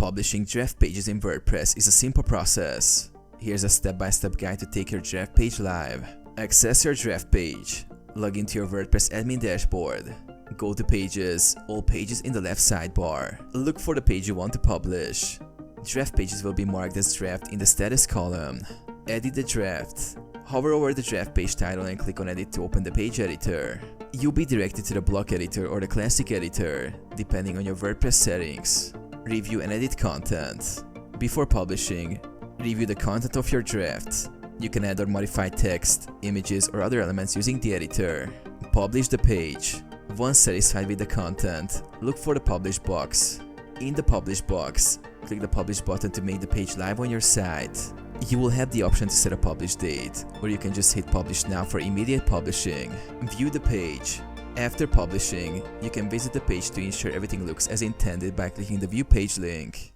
Publishing draft pages in WordPress is a simple process. Here's a step-by-step guide to take your draft page live. Access your draft page. Log into your WordPress admin dashboard. Go to Pages, all pages in the left sidebar. Look for the page you want to publish. Draft pages will be marked as draft in the status column. Edit the draft. Hover over the draft page title and click on Edit to open the page editor. You'll be directed to the block editor or the classic editor, depending on your WordPress settings. Review and edit content. Before publishing, review the content of your draft. You can add or modify text, images, or other elements using the editor. Publish the page. Once satisfied with the content, look for the Publish box. In the Publish box, click the Publish button to make the page live on your site. You will have the option to set a publish date, or you can just hit Publish Now for immediate publishing. View the page. After publishing, you can visit the page to ensure everything looks as intended by clicking the View Page link.